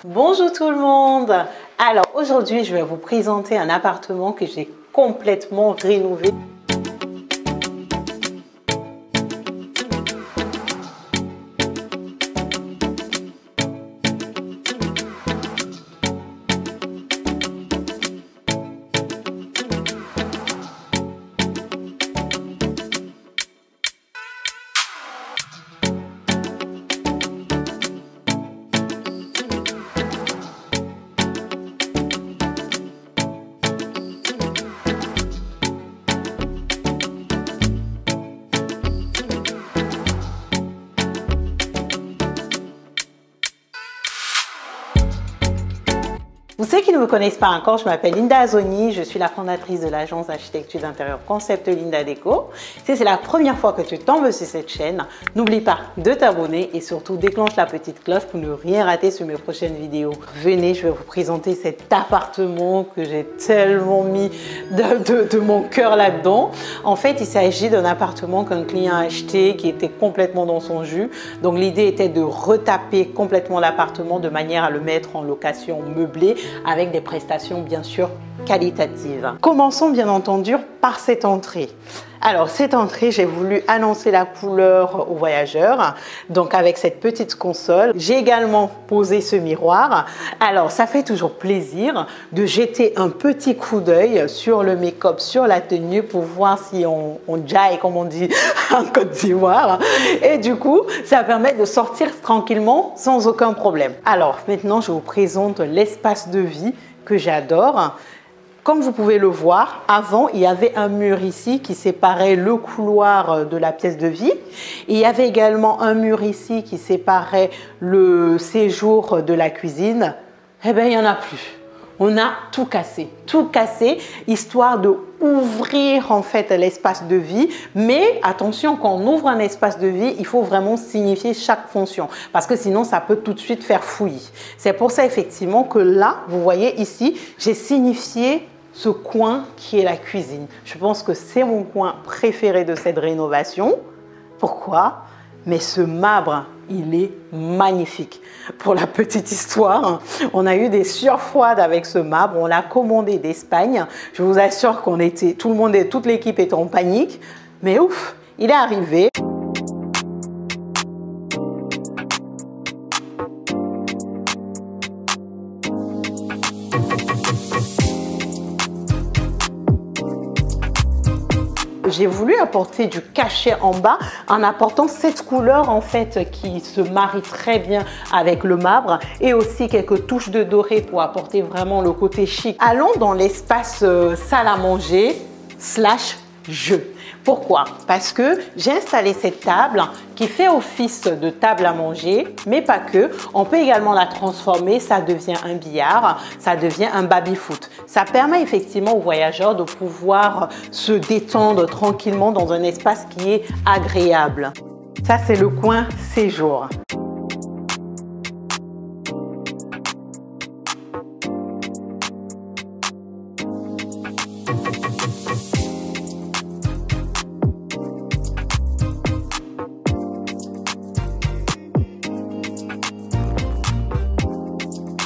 Bonjour tout le monde. Alors aujourd'hui je vais vous présenter un appartement que j'ai complètement rénové. Pour ceux qui ne me connaissent pas encore, je m'appelle Linda Azoni, je suis la fondatrice de l'agence d'architecture d'intérieur Concept Linda Déco. Si c'est la première fois que tu tombes sur cette chaîne, n'oublie pas de t'abonner et surtout déclenche la petite cloche pour ne rien rater sur mes prochaines vidéos. Venez, je vais vous présenter cet appartement que j'ai tellement mis de mon cœur là-dedans. En fait, il s'agit d'un appartement qu'un client a acheté qui était complètement dans son jus. Donc l'idée était de retaper complètement l'appartement de manière à le mettre en location meublée, avec des prestations bien sûr qualitatives. Commençons bien entendu par cette entrée. Alors cette entrée, j'ai voulu annoncer la couleur aux voyageurs, donc avec cette petite console. J'ai également posé ce miroir. Alors ça fait toujours plaisir de jeter un petit coup d'œil sur le make-up, sur la tenue pour voir si on jaille comme on dit en Côte d'Ivoire. Et du coup, ça permet de sortir tranquillement sans aucun problème. Alors maintenant, je vous présente l'espace de vie que j'adore. Comme vous pouvez le voir, avant, il y avait un mur ici qui séparait le couloir de la pièce de vie. Il y avait également un mur ici qui séparait le séjour de la cuisine. Eh bien, il n'y en a plus. On a tout cassé, histoire de ouvrir en fait l'espace de vie. Mais attention, quand on ouvre un espace de vie, il faut vraiment signifier chaque fonction parce que sinon ça peut tout de suite faire fouillis. C'est pour ça effectivement que là, vous voyez ici, j'ai signifié ce coin qui est la cuisine. Je pense que c'est mon coin préféré de cette rénovation. Pourquoi? Mais ce marbre, il est magnifique. Pour la petite histoire, on a eu des sueurs froides avec ce marbre. On l'a commandé d'Espagne. Je vous assure qu'on était, toute l'équipe était en panique. Mais ouf, il est arrivé. J'ai voulu apporter du cachet en bas en apportant cette couleur en fait qui se marie très bien avec le marbre et aussi quelques touches de doré pour apporter vraiment le côté chic. Allons dans l'espace salle à manger / jeu. Pourquoi? Parce que j'ai installé cette table qui fait office de table à manger, mais pas que. On peut également la transformer, ça devient un billard, ça devient un baby-foot. Ça permet effectivement aux voyageurs de pouvoir se détendre tranquillement dans un espace qui est agréable. Ça, c'est le coin séjour.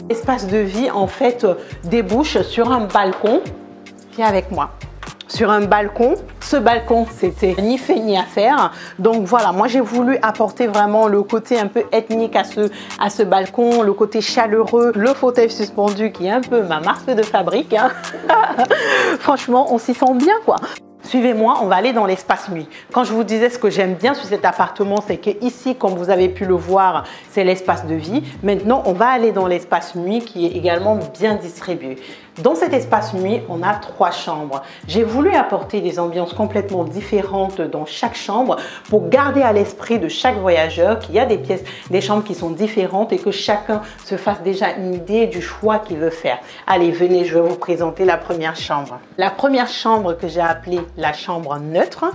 L'espace de vie en fait débouche sur un balcon. Viens avec moi. Sur un balcon. Ce balcon, c'était ni fait ni à faire. Donc voilà, moi j'ai voulu apporter vraiment le côté un peu ethnique à ce balcon, le côté chaleureux, le fauteuil suspendu qui est un peu ma marque de fabrique. Hein. Franchement, on s'y sent bien quoi. Suivez-moi, on va aller dans l'espace nuit. Quand je vous disais ce que j'aime bien sur cet appartement, c'est que ici, comme vous avez pu le voir, c'est l'espace de vie. Maintenant, on va aller dans l'espace nuit qui est également bien distribué. Dans cet espace nuit, on a 3 chambres. J'ai voulu apporter des ambiances complètement différentes dans chaque chambre pour garder à l'esprit de chaque voyageur qu'il y a des chambres qui sont différentes et que chacun se fasse déjà une idée du choix qu'il veut faire. Allez, venez, je vais vous présenter la première chambre. La première chambre que j'ai appelée la chambre neutre.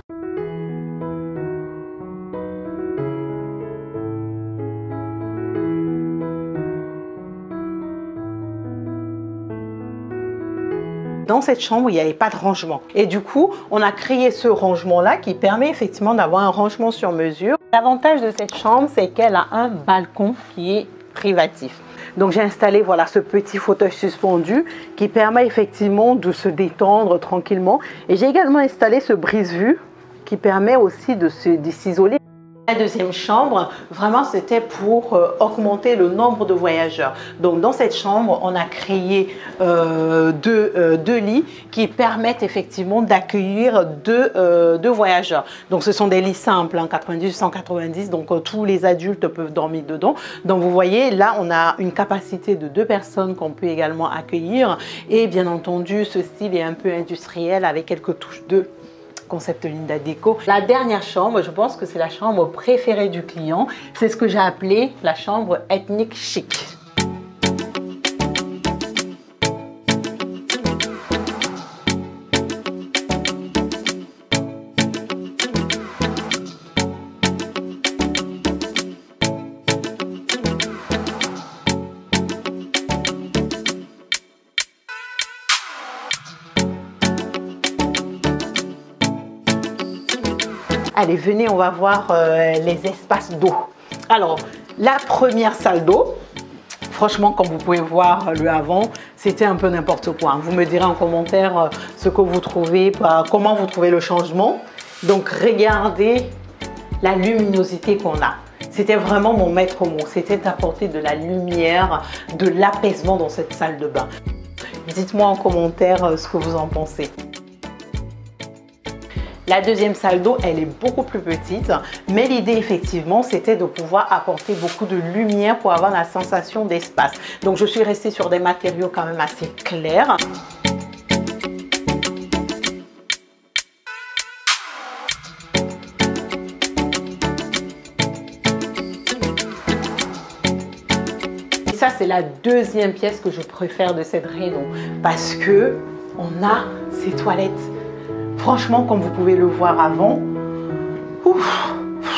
Dans cette chambre, il n'y avait pas de rangement. Et du coup, on a créé ce rangement-là qui permet effectivement d'avoir un rangement sur mesure. L'avantage de cette chambre, c'est qu'elle a un balcon qui est privatif. Donc j'ai installé voilà ce petit fauteuil suspendu qui permet effectivement de se détendre tranquillement. Et j'ai également installé ce brise-vue qui permet aussi de s'isoler. La deuxième chambre, vraiment, c'était pour augmenter le nombre de voyageurs. Donc, dans cette chambre, on a créé deux lits qui permettent effectivement d'accueillir deux voyageurs. Donc, ce sont des lits simples, hein, 90, 190, donc tous les adultes peuvent dormir dedans. Donc, vous voyez, là, on a une capacité de 2 personnes qu'on peut également accueillir. Et bien entendu, ce style est un peu industriel avec quelques touches de concept Linda Déco. La dernière chambre, je pense que c'est la chambre préférée du client. C'est ce que j'ai appelé la chambre ethnique chic. Allez, venez, on va voir les espaces d'eau. Alors, la première salle d'eau, franchement, comme vous pouvez voir le avant, c'était un peu n'importe quoi. Vous me direz en commentaire ce que vous trouvez, comment vous trouvez le changement. Donc, regardez la luminosité qu'on a. C'était vraiment mon maître mot. C'était d'apporter de la lumière, de l'apaisement dans cette salle de bain. Dites-moi en commentaire ce que vous en pensez. La deuxième salle d'eau, elle est beaucoup plus petite, mais l'idée effectivement, c'était de pouvoir apporter beaucoup de lumière pour avoir la sensation d'espace. Donc, je suis restée sur des matériaux quand même assez clairs. Et ça, c'est la deuxième pièce que je préfère de cette réno parce que on a ces toilettes. Franchement, comme vous pouvez le voir avant,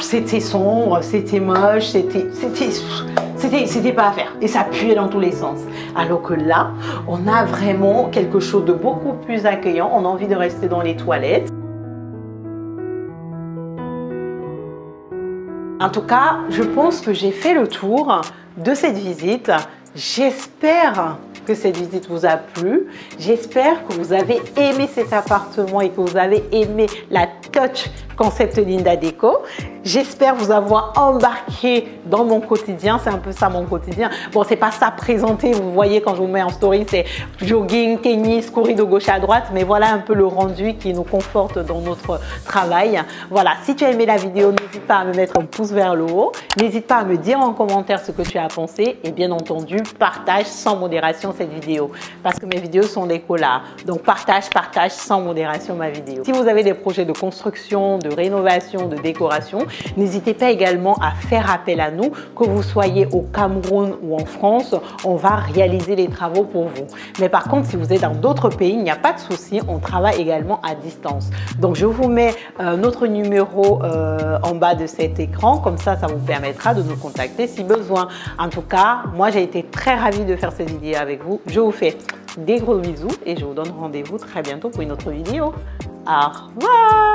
c'était sombre, c'était moche, c'était pas à faire. Et ça puait dans tous les sens. Alors que là, on a vraiment quelque chose de beaucoup plus accueillant. On a envie de rester dans les toilettes. En tout cas, je pense que j'ai fait le tour de cette visite. J'espère que cette visite vous a plu. J'espère que vous avez aimé cet appartement et que vous avez aimé la touch concept Linda Déco. J'espère vous avoir embarqué dans mon quotidien. C'est un peu ça mon quotidien. Bon, c'est pas ça présenté. Vous voyez quand je vous mets en story, c'est jogging, tennis, courir de gauche à droite. Mais voilà un peu le rendu qui nous conforte dans notre travail. Voilà, si tu as aimé la vidéo, n'hésite pas à me mettre un pouce vers le haut. N'hésite pas à me dire en commentaire ce que tu as pensé. Et bien entendu, partage sans modération cette vidéo. Parce que mes vidéos sont des colas. Donc partage sans modération ma vidéo. Si vous avez des projets de construction, de rénovation, de décoration, n'hésitez pas également à faire appel à nous, que vous soyez au Cameroun ou en France, on va réaliser les travaux pour vous. Mais par contre, si vous êtes dans d'autres pays, il n'y a pas de souci, on travaille également à distance. Donc je vous mets notre numéro en bas de cet écran, comme ça vous permettra de nous contacter si besoin. En tout cas, moi j'ai été très ravie de faire cette vidéo avec vous. Je vous fais des gros bisous et je vous donne rendez-vous très bientôt pour une autre vidéo. Au revoir!